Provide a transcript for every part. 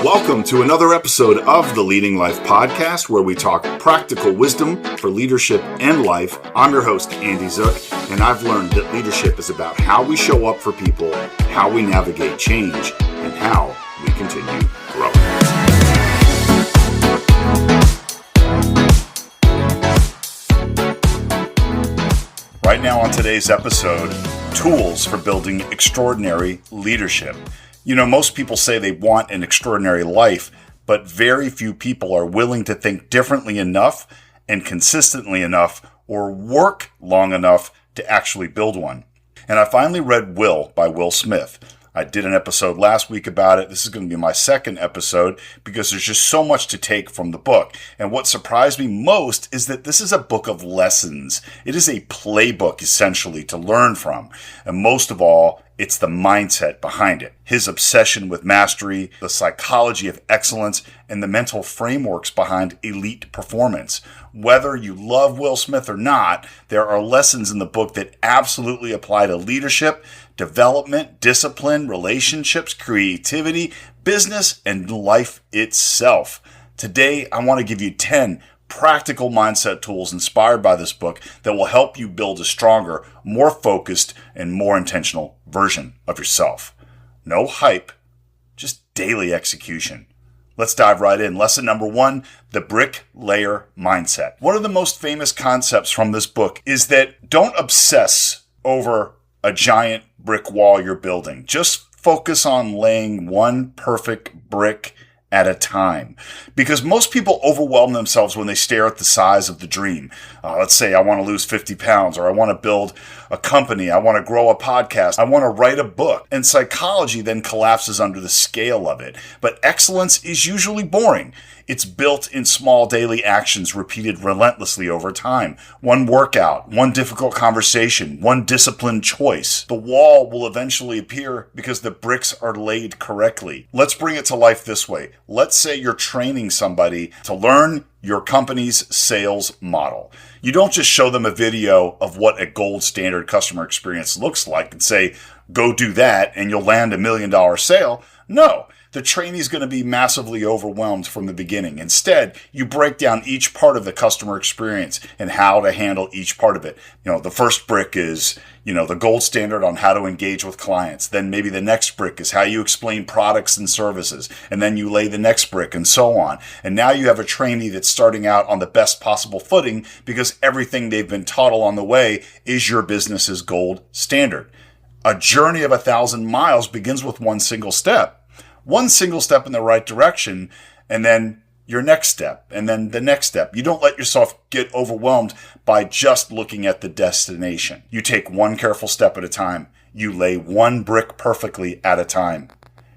Welcome to another episode of the Leading Life Podcast, where we talk practical wisdom for leadership and life. I'm your host, Andy Zook, and I've learned that leadership is about how we show up for people, how we navigate change, and how we continue growing. Right now on today's episode, tools for building extraordinary leadership. You know, most people say they want an extraordinary life, but very few people are willing to think differently enough and consistently enough or work long enough to actually build one. And I finally read Will by Will Smith. I did an episode last week about it. This is going to be my second episode because there's just so much to take from the book. And what surprised me most is that this is a book of lessons. It is a playbook, essentially, to learn from. And most of all, it's the mindset behind it. His obsession with mastery, the psychology of excellence, and the mental frameworks behind elite performance. Whether you love Will Smith or not, there are lessons in the book that absolutely apply to leadership, development, discipline, relationships, creativity, business, and life itself. Today, I want to give you 10 practical mindset tools inspired by this book that will help you build a stronger, more focused, and more intentional version of yourself. No hype, just daily execution. Let's dive right in. Lesson number 1, the bricklayer mindset. One of the most famous concepts from this book is that don't obsess over a giant brick wall you're building. Just focus on laying one perfect brick at a time. Because most people overwhelm themselves when they stare at the size of the dream. Let's say I want to lose 50 pounds, or I want to build a company, I want to grow a podcast, I want to write a book. And psychology then collapses under the scale of it. But excellence is usually boring. It's built in small daily actions repeated relentlessly over time. One workout, one difficult conversation, one disciplined choice. The wall will eventually appear because the bricks are laid correctly. Let's bring it to life this way. Let's say you're training somebody to learn your company's sales model. You don't just show them a video of what a gold standard customer experience looks like and say, go do that and you'll land $1 million sale. No. The trainee's going to be massively overwhelmed from the beginning. Instead, you break down each part of the customer experience and how to handle each part of it. You know, the first brick is, the gold standard on how to engage with clients. Then maybe the next brick is how you explain products and services. And then you lay the next brick and so on. And now you have a trainee that's starting out on the best possible footing because everything they've been taught along the way is your business's gold standard. A journey of 1,000 miles begins with one single step. One single step in the right direction, and then your next step, and then the next step. You don't let yourself get overwhelmed by just looking at the destination. You take one careful step at a time. You lay one brick perfectly at a time.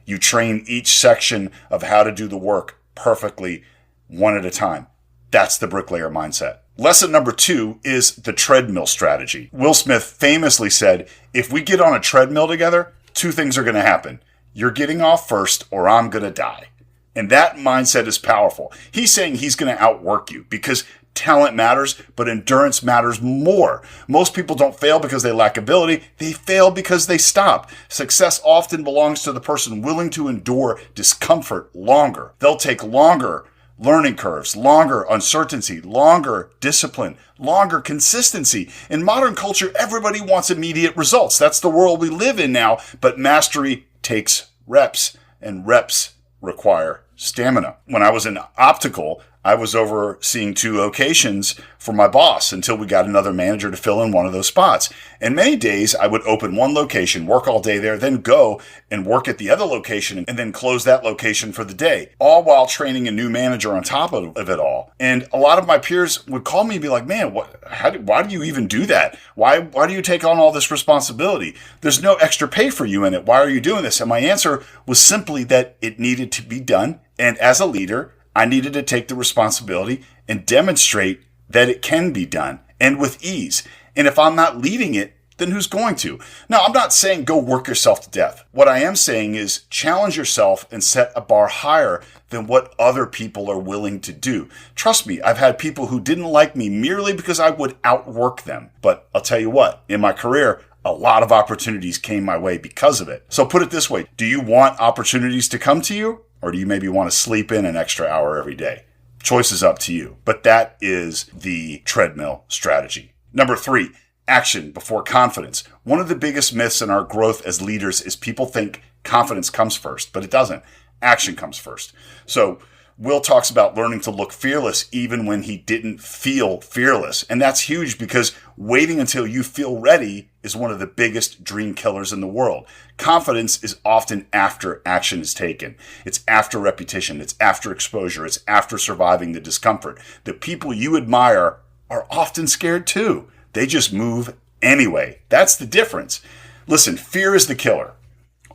You train each section of how to do the work perfectly, one at a time. That's the bricklayer mindset. Lesson number 2 is the treadmill strategy. Will Smith famously said, if we get on a treadmill together, 2 things are going to happen. You're getting off first or I'm going to die. And that mindset is powerful. He's saying he's going to outwork you because talent matters, but endurance matters more. Most people don't fail because they lack ability. They fail because they stop. Success often belongs to the person willing to endure discomfort longer. They'll take longer learning curves, longer uncertainty, longer discipline, longer consistency. In modern culture, everybody wants immediate results. That's the world we live in now, but mastery takes reps, and reps require stamina. When I was in optical, I was overseeing 2 locations for my boss until we got another manager to fill in one of those spots. And many days I would open one location, work all day there, then go and work at the other location and then close that location for the day, all while training a new manager on top of it all. And a lot of my peers would call me and be like, man, why do you even do that? Why do you take on all this responsibility? There's no extra pay for you in it. Why are you doing this? And my answer was simply that it needed to be done. And as a leader, I needed to take the responsibility and demonstrate that it can be done and with ease. And if I'm not leading it, then who's going to? Now, I'm not saying go work yourself to death. What I am saying is challenge yourself and set a bar higher than what other people are willing to do. Trust me, I've had people who didn't like me merely because I would outwork them. But I'll tell you what, in my career, a lot of opportunities came my way because of it. So put it this way, do you want opportunities to come to you, or do you maybe want to sleep in an extra hour every day? Choice is up to you, but that is the treadmill strategy. Number 3, action before confidence. One of the biggest myths in our growth as leaders is people think confidence comes first, but it doesn't. Action comes first. So Will talks about learning to look fearless even when he didn't feel fearless. And that's huge because waiting until you feel ready is one of the biggest dream killers in the world. Confidence is often after action is taken. It's after repetition. It's after exposure. It's after surviving the discomfort. The people you admire are often scared too. They just move anyway. That's the difference. Listen, fear is the killer.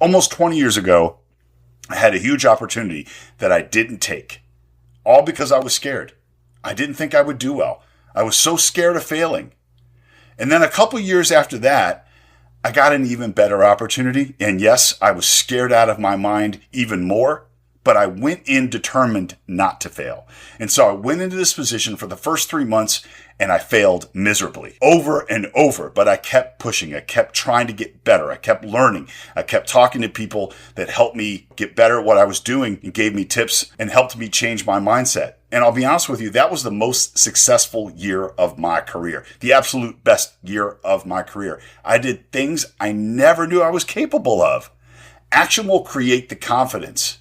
Almost 20 years ago, I had a huge opportunity that I didn't take, all because I was scared. I didn't think I would do well. I was so scared of failing. And then a couple years after that, I got an even better opportunity. And yes, I was scared out of my mind even more, but I went in determined not to fail. And so I went into this position for the first 3 months and I failed miserably over and over, but I kept pushing. I kept trying to get better. I kept learning. I kept talking to people that helped me get better at what I was doing and gave me tips and helped me change my mindset. And I'll be honest with you, that was the most successful year of my career, the absolute best year of my career. I did things I never knew I was capable of. Action will create the confidence.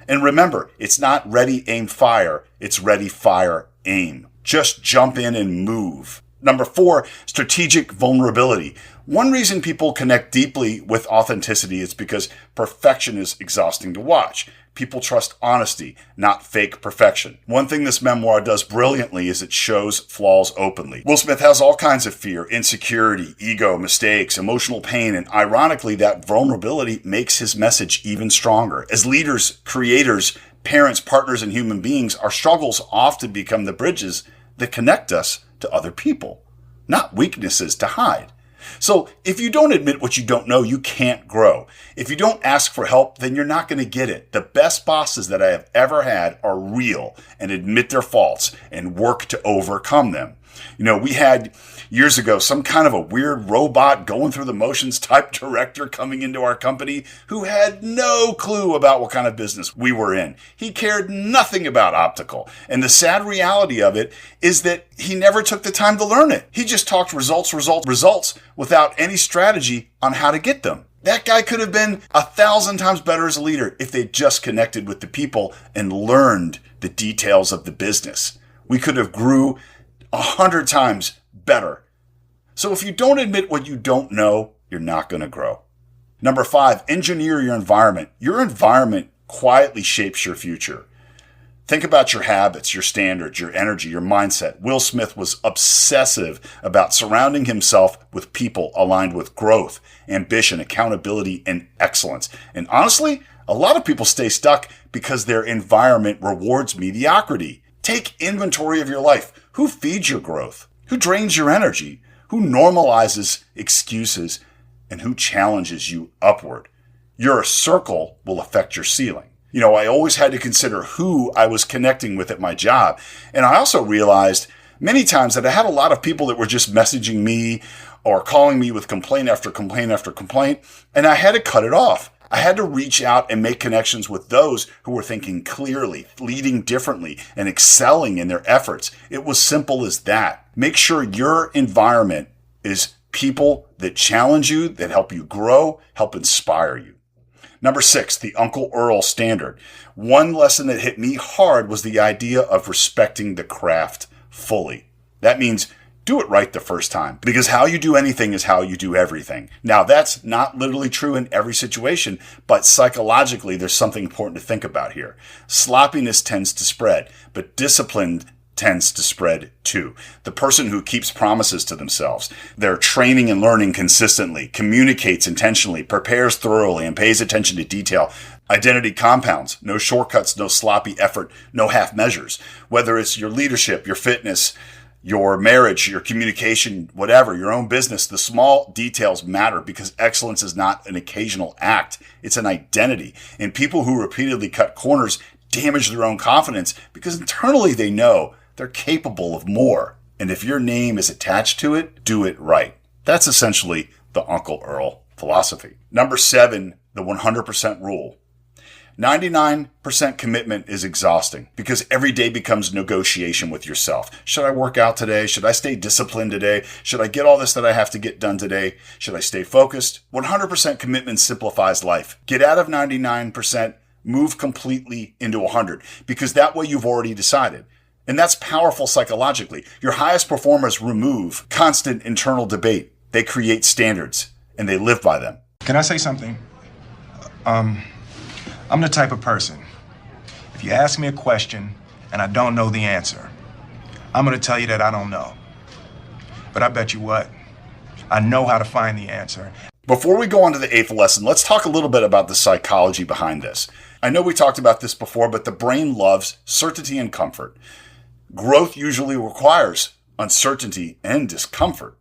And remember, it's not ready, aim, fire. It's ready, fire, aim. Just jump in and move. Number 4, strategic vulnerability. One reason people connect deeply with authenticity is because perfection is exhausting to watch. People trust honesty, not fake perfection. One thing this memoir does brilliantly is it shows flaws openly. Will Smith has all kinds of fear, insecurity, ego, mistakes, emotional pain, and ironically, that vulnerability makes his message even stronger. As leaders, creators, parents, partners, and human beings, our struggles often become the bridges that connect us to other people, not weaknesses to hide. So if you don't admit what you don't know, you can't grow. If you don't ask for help, then you're not going to get it. The best bosses that I have ever had are real and admit their faults and work to overcome them. You know, we had years ago some kind of a weird robot going through the motions type director coming into our company who had no clue about what kind of business we were in. He cared nothing about optical. And the sad reality of it is that he never took the time to learn it. He just talked results without any strategy on how to get them. That guy could have been 1,000 times better as a leader if they just connected with the people and learned the details of the business. We could have grew 100 times better. So if you don't admit what you don't know, you're not going to grow. Number 5, engineer your environment. Your environment quietly shapes your future. Think about your habits, your standards, your energy, your mindset. Will Smith was obsessive about surrounding himself with people aligned with growth, ambition, accountability, and excellence. And honestly, a lot of people stay stuck because their environment rewards mediocrity. Take inventory of your life. Who feeds your growth? Who drains your energy? Who normalizes excuses? And who challenges you upward? Your circle will affect your ceiling. You know, I always had to consider who I was connecting with at my job. And I also realized many times that I had a lot of people that were just messaging me or calling me with complaint after complaint after complaint. And I had to cut it off. I had to reach out and make connections with those who were thinking clearly, leading differently, and excelling in their efforts. It was simple as that. Make sure your environment is people that challenge you, that help you grow, help inspire you. Number 6, the Uncle Earl standard. One lesson that hit me hard was the idea of respecting the craft fully. That means do it right the first time, because how you do anything is how you do everything. Now, that's not literally true in every situation, but psychologically, there's something important to think about here. Sloppiness tends to spread, but discipline tends to spread too. The person who keeps promises to themselves, they're training and learning consistently, communicates intentionally, prepares thoroughly, and pays attention to detail. Identity compounds, no shortcuts, no sloppy effort, no half measures. Whether it's your leadership, your fitness, your marriage, your communication, whatever, your own business, the small details matter because excellence is not an occasional act. It's an identity. And people who repeatedly cut corners damage their own confidence because internally they know they're capable of more. And if your name is attached to it, do it right. That's essentially the Uncle Earl philosophy. Number 7, the 100% rule. 99% commitment is exhausting because every day becomes negotiation with yourself. Should I work out today? Should I stay disciplined today? Should I get all this that I have to get done today? Should I stay focused? 100% commitment simplifies life. Get out of 99%, move completely into 100 because that way you've already decided. And that's powerful psychologically. Your highest performers remove constant internal debate. They create standards and they live by them. Can I say something? I'm the type of person, if you ask me a question and I don't know the answer, I'm going to tell you that I don't know. But I bet you what, I know how to find the answer. Before we go on to the 8th lesson, let's talk a little bit about the psychology behind this. I know we talked about this before, but the brain loves certainty and comfort. Growth usually requires uncertainty and discomfort.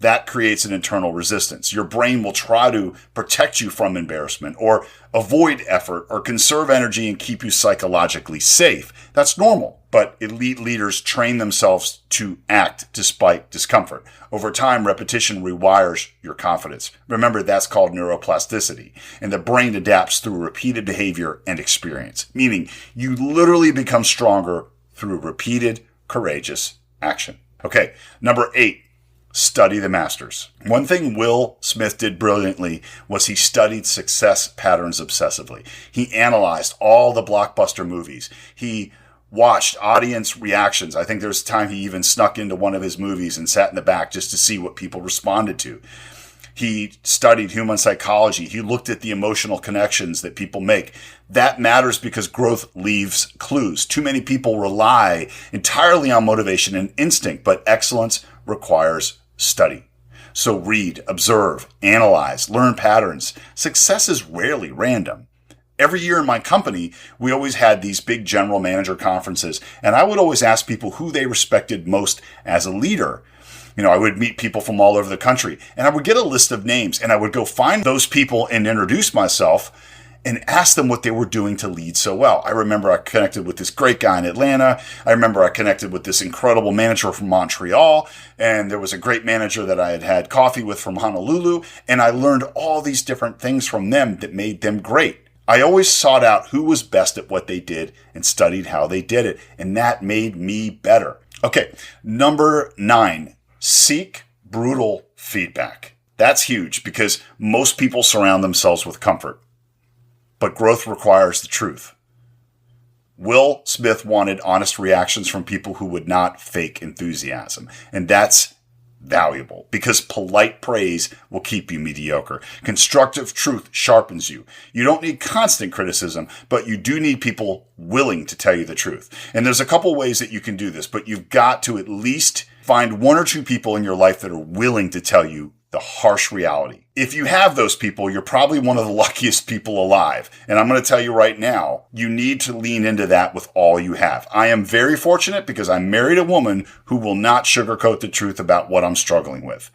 That creates an internal resistance. Your brain will try to protect you from embarrassment or avoid effort or conserve energy and keep you psychologically safe. That's normal, but elite leaders train themselves to act despite discomfort. Over time, repetition rewires your confidence. Remember, that's called neuroplasticity, and the brain adapts through repeated behavior and experience, meaning you literally become stronger through repeated, courageous action. Okay, number 8. Study the masters. One thing Will Smith did brilliantly was he studied success patterns obsessively. He analyzed all the blockbuster movies. He watched audience reactions. I think there was a time he even snuck into one of his movies and sat in the back just to see what people responded to. He studied human psychology. He looked at the emotional connections that people make. That matters because growth leaves clues. Too many people rely entirely on motivation and instinct, but excellence requires study. So read, observe, analyze, learn patterns. Success is rarely random. Every year in my company, we always had these big general manager conferences, and I would always ask people who they respected most as a leader. I would meet people from all over the country, and I would get a list of names, and I would go find those people and introduce myself and ask them what they were doing to lead so well. I remember I connected with this great guy in Atlanta. I remember I connected with this incredible manager from Montreal, and there was a great manager that I had had coffee with from Honolulu, and I learned all these different things from them that made them great. I always sought out who was best at what they did and studied how they did it, and that made me better. Okay, number 9. Seek brutal feedback. That's huge because most people surround themselves with comfort. But growth requires the truth. Will Smith wanted honest reactions from people who would not fake enthusiasm. And that's valuable because polite praise will keep you mediocre. Constructive truth sharpens you. You don't need constant criticism, but you do need people willing to tell you the truth. And there's a couple ways that you can do this, but you've got to at least find 1 or 2 people in your life that are willing to tell you the harsh reality. If you have those people, you're probably one of the luckiest people alive. And I'm going to tell you right now, you need to lean into that with all you have. I am very fortunate because I married a woman who will not sugarcoat the truth about what I'm struggling with.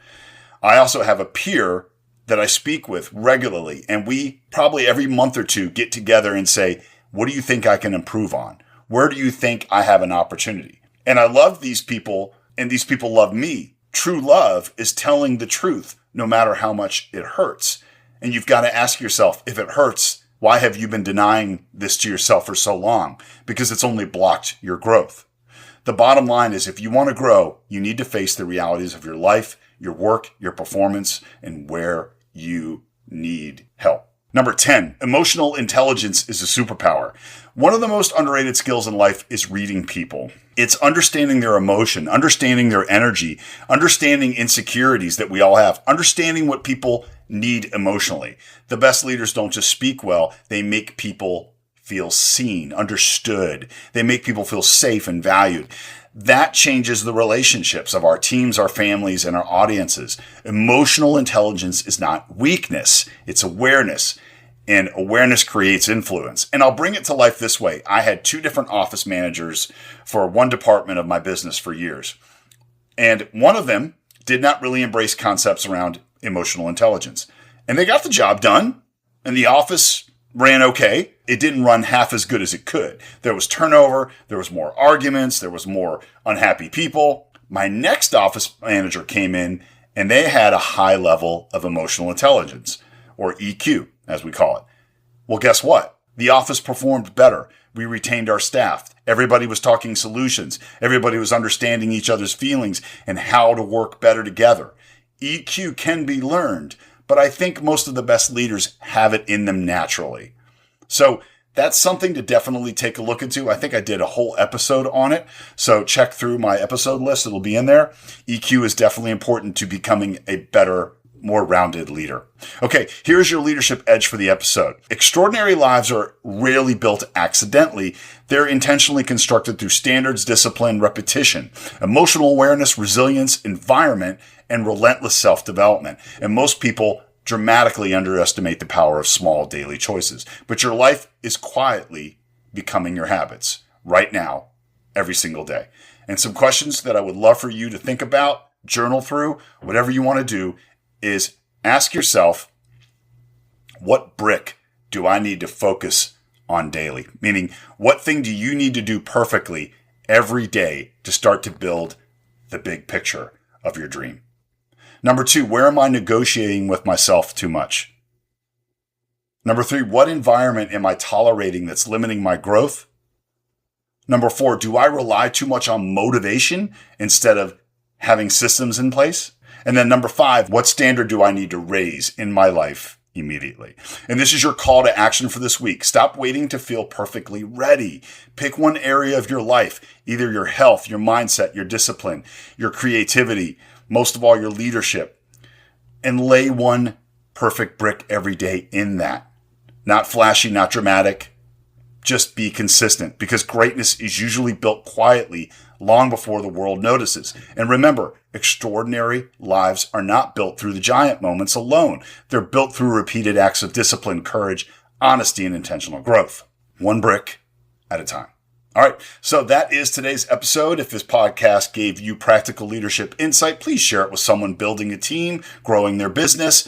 I also have a peer that I speak with regularly, and we probably every month or 2 get together and say, what do you think I can improve on? Where do you think I have an opportunity? And I love these people, and these people love me. True love is telling the truth, no matter how much it hurts. And you've got to ask yourself, if it hurts, why have you been denying this to yourself for so long? Because it's only blocked your growth. The bottom line is if you want to grow, you need to face the realities of your life, your work, your performance, and where you need help. Number 10, emotional intelligence is a superpower. One of the most underrated skills in life is reading people. It's understanding their emotion, understanding their energy, understanding insecurities that we all have, understanding what people need emotionally. The best leaders don't just speak well, they make people feel seen, understood. They make people feel safe and valued. That changes the relationships of our teams, our families, and our audiences. Emotional intelligence is not weakness, it's awareness. And awareness creates influence. And I'll bring it to life this way. I had 2 different office managers for one department of my business for years. And one of them did not really embrace concepts around emotional intelligence. And they got the job done, and the office ran okay. It didn't run half as good as it could. There was turnover, there was more arguments, there was more unhappy people. My next office manager came in, and they had a high level of emotional intelligence, or EQ, as we call it. Well, guess what? The office performed better. We retained our staff. Everybody was talking solutions. Everybody was understanding each other's feelings and how to work better together. EQ can be learned, but I think most of the best leaders have it in them naturally. So that's something to definitely take a look into. I think I did a whole episode on it. So check through my episode list. It'll be in there. EQ is definitely important to becoming a better, more rounded leader. Okay, here's your leadership edge for the episode. Extraordinary lives are rarely built accidentally. They're intentionally constructed through standards, discipline, repetition, emotional awareness, resilience, environment, and relentless self-development. And most people dramatically underestimate the power of small daily choices. But your life is quietly becoming your habits right now, every single day. And some questions that I would love for you to think about, journal through, whatever you want to do, is ask yourself, what brick do I need to focus on daily? Meaning, what thing do you need to do perfectly every day to start to build the big picture of your dream? Number 2, where am I negotiating with myself too much? Number 3, what environment am I tolerating that's limiting my growth? Number 4, do I rely too much on motivation instead of having systems in place? And then number 5, what standard do I need to raise in my life immediately? And this is your call to action for this week. Stop waiting to feel perfectly ready. Pick one area of your life, either your health, your mindset, your discipline, your creativity, most of all, your leadership, and lay one perfect brick every day in that. Not flashy, not dramatic. Just be consistent, because greatness is usually built quietly long before the world notices. And remember, extraordinary lives are not built through the giant moments alone. They're built through repeated acts of discipline, courage, honesty, and intentional growth. One brick at a time. All right, so that is today's episode. If this podcast gave you practical leadership insight, please share it with someone building a team, growing their business.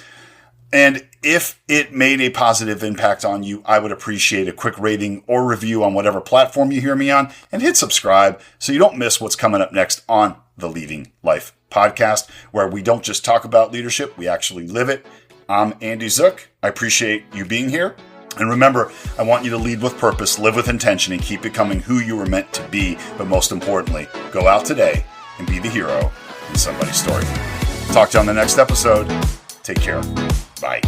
And if it made a positive impact on you, I would appreciate a quick rating or review on whatever platform you hear me on, and hit subscribe so you don't miss what's coming up next on the Leading Life podcast, where we don't just talk about leadership, we actually live it. I'm Andy Zook. I appreciate you being here. And remember, I want you to lead with purpose, live with intention, and keep becoming who you were meant to be. But most importantly, go out today and be the hero in somebody's story. Talk to you on the next episode. Take care. Bye.